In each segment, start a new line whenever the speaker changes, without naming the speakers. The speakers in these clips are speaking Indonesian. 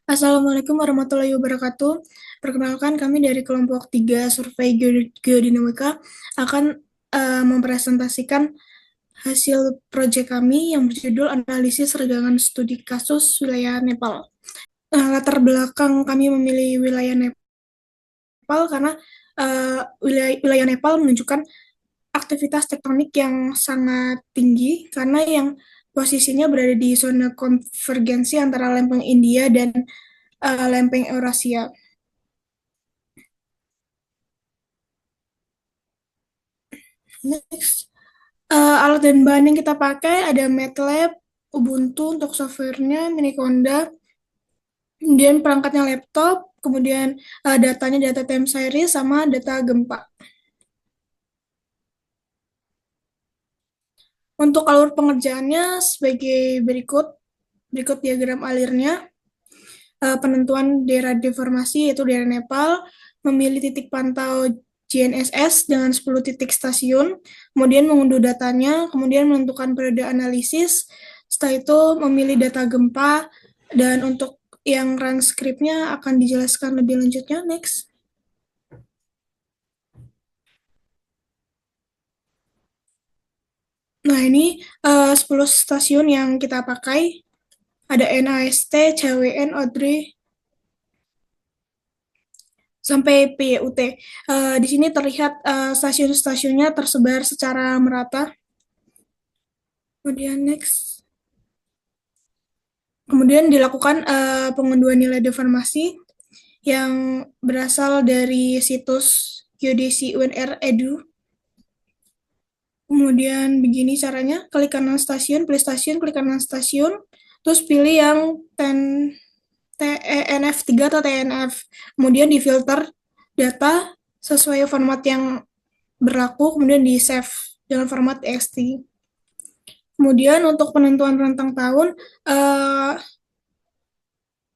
Assalamualaikum warahmatullahi wabarakatuh. Perkenalkan kami dari kelompok 3 Survei Geodinamika akan mempresentasikan hasil proyek kami yang berjudul Analisis Regangan Studi Kasus Wilayah Nepal. Latar belakang kami memilih wilayah Nepal karena wilayah Nepal menunjukkan aktivitas tektonik yang sangat tinggi karena yang posisinya berada di zona konvergensi antara lempeng India dan lempeng Eurasia. Next, alat dan bahan yang kita pakai ada MATLAB, Ubuntu untuk softwarenya, Miniconda, kemudian perangkatnya laptop, kemudian datanya data time series sama data gempa. Untuk alur pengerjaannya sebagai berikut diagram alirnya. Penentuan daerah deformasi yaitu daerah Nepal, memilih titik pantau GNSS dengan 10 titik stasiun, kemudian mengunduh datanya, kemudian menentukan periode analisis, setelah itu memilih data gempa, dan untuk yang run script-nya akan dijelaskan lebih lanjutnya. Next. Nah, ini 10 stasiun yang kita pakai. Ada NAST, CWN, Odri, sampai PYUT. Di sini terlihat stasiun-stasiunnya tersebar secara merata. Kemudian next. Kemudian dilakukan pengunduhan nilai deformasi yang berasal dari situs geodesi UNR Edu. Kemudian begini caranya, klik kanan stasiun, pilih stasiun, klik kanan stasiun, terus pilih yang TNF3 atau TNF. Kemudian difilter data sesuai format yang berlaku, kemudian di-save dengan format TXT. Kemudian untuk penentuan rentang tahun,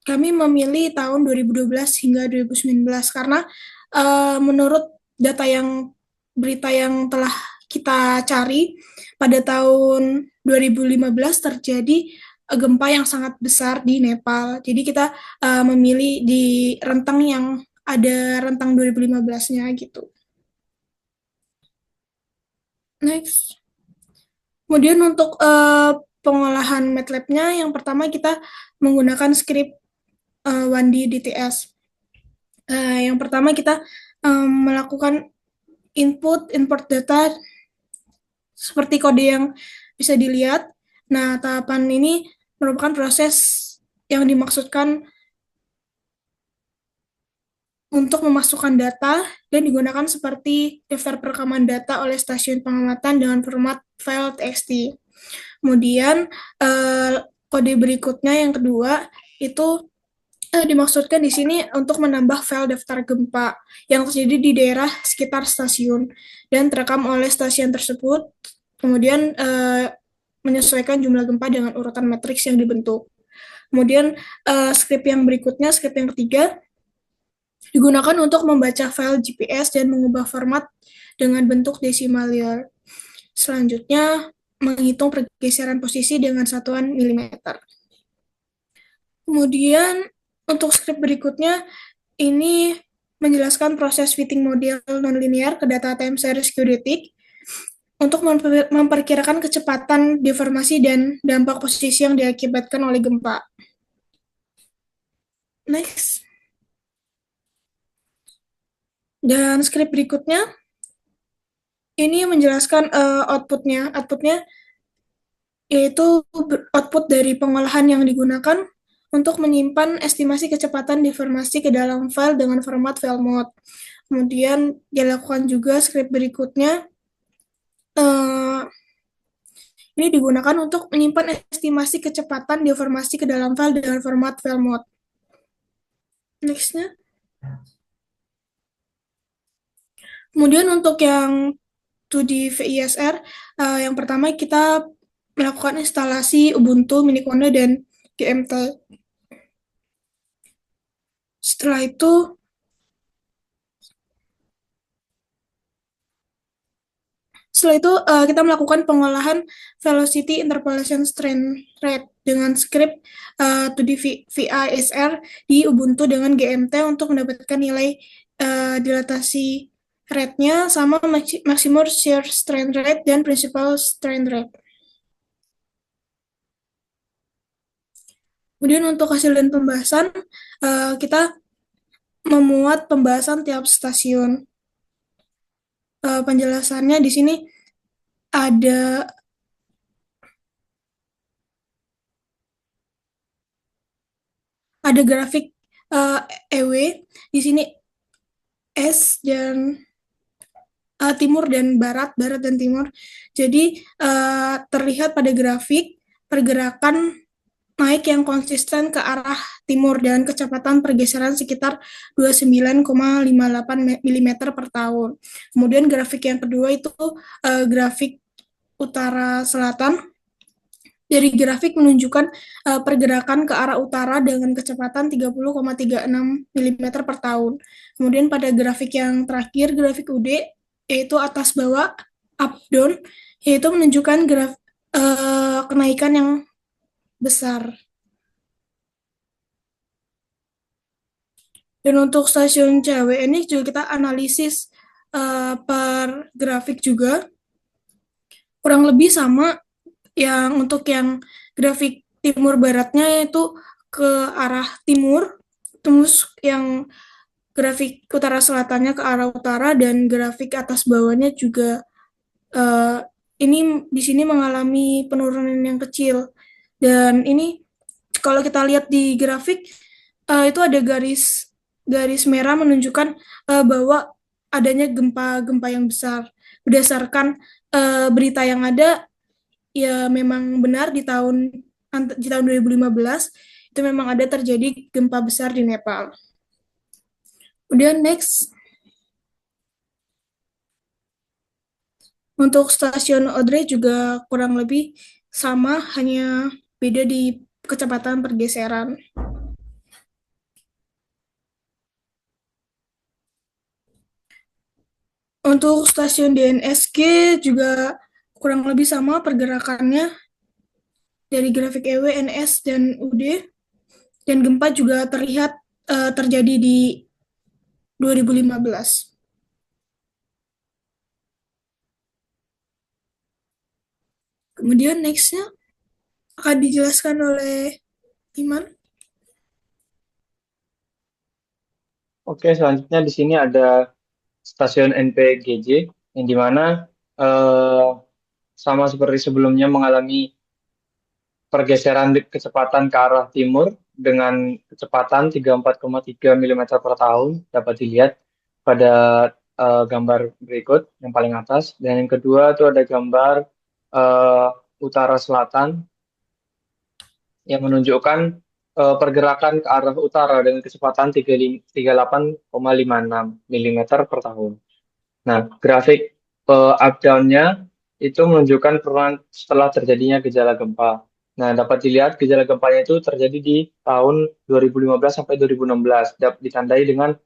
kami memilih tahun 2012 hingga 2019 karena menurut berita yang telah kita cari, pada tahun 2015 terjadi gempa yang sangat besar di Nepal. Jadi kita memilih di rentang yang ada rentang 2015-nya gitu. Next. Kemudian untuk pengolahan MATLAB-nya, yang pertama kita menggunakan script 1D DTS. Yang pertama kita melakukan import data seperti kode yang bisa dilihat. Nah, tahapan ini merupakan proses yang dimaksudkan untuk memasukkan data dan digunakan seperti daftar perekaman data oleh stasiun pengamatan dengan format file TXT. Kemudian kode berikutnya yang kedua itu dimaksudkan di sini untuk menambah file daftar gempa yang terjadi di daerah sekitar stasiun dan terekam oleh stasiun tersebut, kemudian menyesuaikan jumlah gempa dengan urutan matriks yang dibentuk. Kemudian script yang berikutnya, script yang ketiga, digunakan untuk membaca file GPS dan mengubah format dengan bentuk desimalir. Selanjutnya, menghitung pergeseran posisi dengan satuan milimeter. Kemudian, untuk script berikutnya, ini menjelaskan proses fitting model nonlinear ke data time series geodetik untuk memperkirakan kecepatan deformasi dan dampak posisi yang diakibatkan oleh gempa. Next. Dan script berikutnya, ini menjelaskan outputnya. Outputnya yaitu output dari pengolahan yang digunakan untuk menyimpan estimasi kecepatan deformasi ke dalam file dengan format file mode. Kemudian dilakukan juga script berikutnya. Ini digunakan untuk menyimpan estimasi kecepatan deformasi ke dalam file dengan format file mode. Next-nya. Kemudian untuk yang 2D VISR, yang pertama kita melakukan instalasi Ubuntu, Miniconda, dan GMT. Setelah itu, Setelah itu kita melakukan pengolahan velocity interpolation strain rate dengan script to the VISR di Ubuntu dengan GMT untuk mendapatkan nilai dilatasi rate-nya sama maximum shear strain rate dan principal strain rate. Kemudian untuk hasil dan pembahasan, kita memuat pembahasan tiap stasiun. Penjelasannya di sini ada grafik EW di sini S dan timur dan barat, barat dan timur. Jadi terlihat pada grafik pergerakan naik yang konsisten ke arah timur dan kecepatan pergeseran sekitar 29,58 mm per tahun. Kemudian grafik yang kedua itu grafik utara selatan. Dari grafik menunjukkan pergerakan ke arah utara dengan kecepatan 30,36 mm per tahun. Kemudian pada grafik yang terakhir, grafik UD, yaitu atas bawah, up down, yaitu menunjukkan kenaikan yang besar. Dan untuk stasiun CW ini juga kita analisis per grafik juga, kurang lebih sama yang untuk yang grafik timur baratnya yaitu ke arah timur, terus yang grafik utara selatannya ke arah utara, dan grafik atas bawahnya juga ini di sini mengalami penurunan yang kecil. Dan ini kalau kita lihat di grafik itu ada garis merah menunjukkan bahwa adanya gempa-gempa yang besar. Berdasarkan berita yang ada, ya memang benar di tahun 2015 itu memang ada terjadi gempa besar di Nepal. Kemudian next, untuk stasiun Odre juga kurang lebih sama, hanya beda di kecepatan pergeseran. Untuk stasiun DNSG juga kurang lebih sama pergerakannya dari grafik EW, NS, dan UD. Dan gempa juga terlihat terjadi di 2015. Kemudian next-nya akan dijelaskan oleh Iman.
Oke, selanjutnya di sini ada stasiun NPGJ yang dimana sama seperti sebelumnya mengalami pergeseran kecepatan ke arah timur dengan kecepatan 34,3 mm per tahun dapat dilihat pada gambar berikut yang paling atas, dan yang kedua itu ada gambar utara selatan yang menunjukkan pergerakan ke arah utara dengan kecepatan 38,56 mm per tahun. Nah, grafik up down-nya itu menunjukkan perubahan setelah terjadinya gejala gempa. Nah, dapat dilihat gejala gempanya itu terjadi di tahun 2015 sampai 2016, ditandai dengan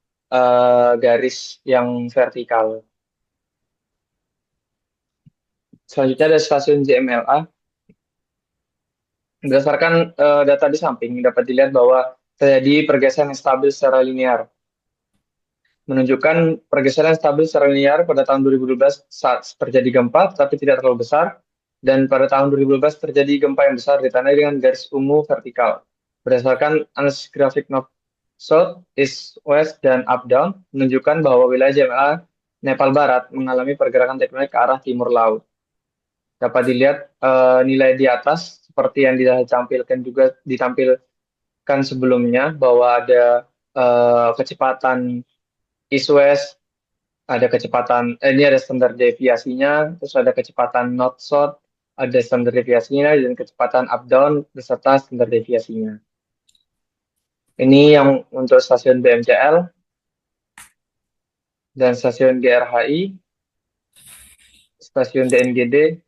garis yang vertikal. Selanjutnya ada stasiun JMLA. Berdasarkan data di samping, dapat dilihat bahwa terjadi pergeseran yang stabil secara linear. Menunjukkan pergeseran stabil secara linear pada tahun 2012 saat terjadi gempa, tetapi tidak terlalu besar. Dan pada tahun 2012 terjadi gempa yang besar ditandai dengan garis ungu vertikal. Berdasarkan analisis grafik north, south, east, west, dan up down, menunjukkan bahwa wilayah JMA Nepal Barat mengalami pergerakan tektonik ke arah timur laut. Dapat dilihat nilai di atas seperti yang ditampilkan sebelumnya, bahwa ada kecepatan east-west, ada kecepatan, ini ada standar deviasinya, terus ada kecepatan north-south, ada standar deviasinya, dan kecepatan up-down beserta standar deviasinya. Ini yang untuk stasiun BMCL dan stasiun GRHI, stasiun DNGD,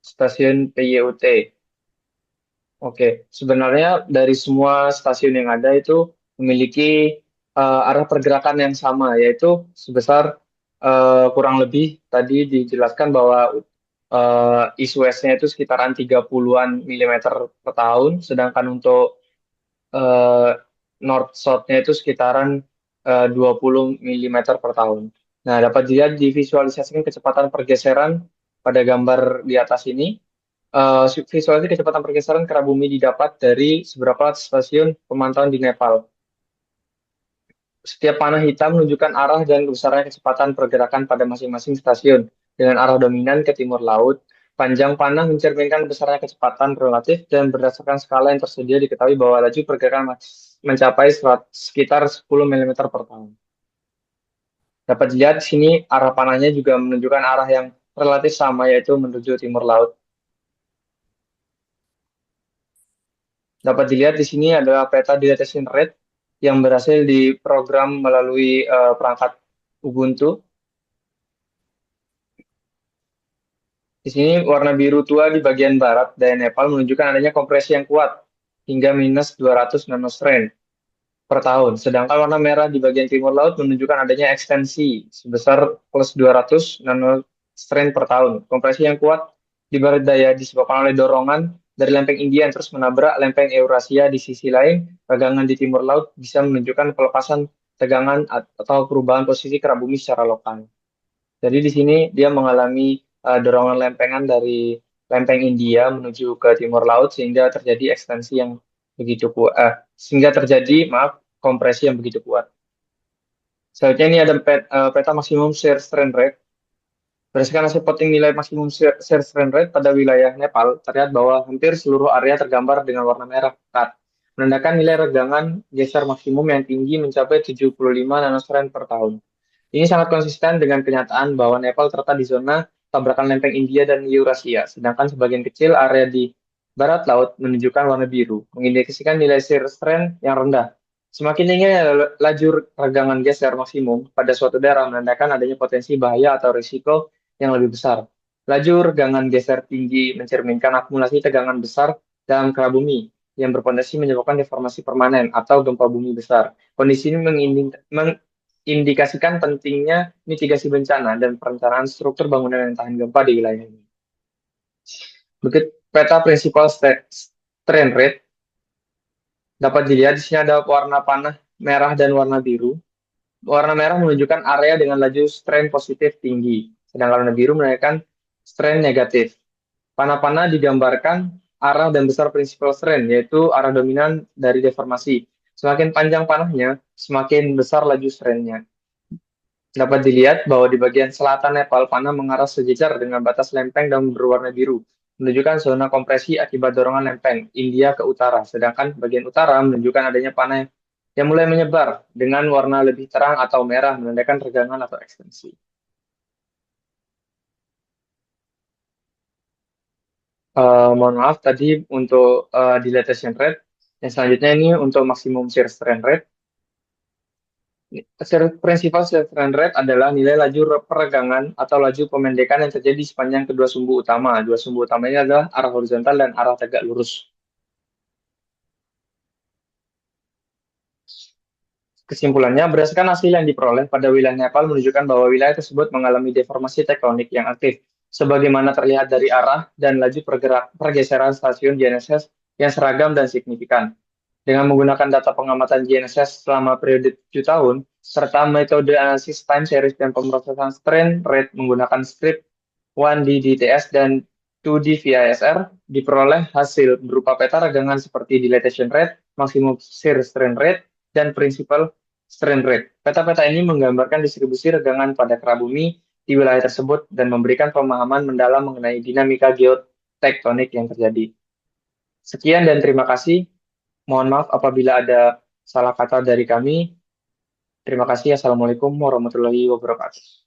stasiun PYUT. Oke, sebenarnya dari semua stasiun yang ada itu memiliki arah pergerakan yang sama, yaitu sebesar kurang lebih tadi dijelaskan bahwa east west-nya itu sekitaran 30-an milimeter per tahun, sedangkan untuk eh, north south-nya itu sekitaran 20 milimeter per tahun. Nah, dapat dilihat divisualisasikan kecepatan pergeseran pada gambar di atas ini. Visualisasi kecepatan pergeseran kera bumi didapat dari beberapa stasiun pemantauan di Nepal. Setiap panah hitam menunjukkan arah dan besarnya kecepatan pergerakan pada masing-masing stasiun. Dengan arah dominan ke timur laut, panjang panah mencerminkan besarnya kecepatan relatif dan berdasarkan skala yang tersedia diketahui bahwa laju pergerakan mencapai sekitar 10 milimeter per tahun. Dapat dilihat di sini arah panahnya juga menunjukkan arah yang relatif sama yaitu menuju timur laut. Dapat dilihat di sini adalah peta detection rate yang berhasil diprogram melalui perangkat Ubuntu. Di sini warna biru tua di bagian barat daya Nepal menunjukkan adanya kompresi yang kuat hingga minus 200 nanostrain per tahun. Sedangkan warna merah di bagian timur laut menunjukkan adanya ekstensi sebesar plus 200 nanostrain per tahun. Kompresi yang kuat di barat daya disebabkan oleh dorongan dari lempeng India yang terus menabrak lempeng Eurasia di sisi lain. Regangan di timur laut bisa menunjukkan pelepasan tegangan atau perubahan posisi kera bumi secara lokal. Jadi di sini dia mengalami dorongan lempengan dari lempeng India menuju ke timur laut sehingga terjadi ekstensi yang begitu kuat, sehingga terjadi kompresi yang begitu kuat. Selanjutnya ini ada peta maksimum shear strain rate. Berdasarkan hasil plotting nilai maksimum shear strain rate pada wilayah Nepal, terlihat bahwa hampir seluruh area tergambar dengan warna merah pekat, menandakan nilai regangan geser maksimum yang tinggi mencapai 75 nanostrain per tahun. Ini sangat konsisten dengan kenyataan bahwa Nepal terletak di zona tabrakan lempeng India dan Eurasia, sedangkan sebagian kecil area di barat laut menunjukkan warna biru, mengindikasikan nilai shear strain yang rendah. Semakin tinggi lajur regangan geser maksimum pada suatu daerah menandakan adanya potensi bahaya atau risiko yang lebih besar. Laju regangan geser tinggi mencerminkan akumulasi tegangan besar dalam kera bumi yang berpotensi menyebabkan deformasi permanen atau gempa bumi besar. Kondisi ini mengindikasikan pentingnya mitigasi bencana dan perencanaan struktur bangunan yang tahan gempa di wilayah ini. Begitu peta principal strain rate dapat dilihat di sini ada warna panah merah dan warna biru. Warna merah menunjukkan area dengan laju strain positif tinggi, sedangkan warna biru menunjukkan strain negatif. Panah-panah digambarkan arah dan besar principal strain, yaitu arah dominan dari deformasi. Semakin panjang panahnya, semakin besar laju strainnya. Dapat dilihat bahwa di bagian selatan Nepal, panah mengarah sejajar dengan batas lempeng dan berwarna biru, menunjukkan zona kompresi akibat dorongan lempeng India ke utara, sedangkan bagian utara menunjukkan adanya panah yang mulai menyebar dengan warna lebih terang atau merah, menandakan regangan atau ekstensi. Mohon maaf tadi untuk dilatation rate. Yang selanjutnya ini untuk maksimum shear strain rate. Prinsipal shear strain rate adalah nilai laju peregangan atau laju pemendekan yang terjadi sepanjang kedua sumbu utama. Dua sumbu utama ini adalah arah horizontal dan arah tegak lurus. Kesimpulannya, berdasarkan hasil yang diperoleh pada wilayah Nepal menunjukkan bahwa wilayah tersebut mengalami deformasi tektonik yang aktif, sebagaimana terlihat dari arah dan laju pergeseran stasiun GNSS yang seragam dan signifikan. Dengan menggunakan data pengamatan GNSS selama periode 7 tahun, serta metode analisis time series dan pemrosesan strain rate menggunakan script 1D DTS dan 2D VISR, diperoleh hasil berupa peta regangan seperti dilatation rate, maximum shear strain rate, dan principal strain rate. Peta-peta ini menggambarkan distribusi regangan pada kera bumi di wilayah tersebut dan memberikan pemahaman mendalam mengenai dinamika geotektonik yang terjadi. Sekian dan terima kasih. Mohon maaf apabila ada salah kata dari kami. Terima kasih. Assalamualaikum warahmatullahi wabarakatuh.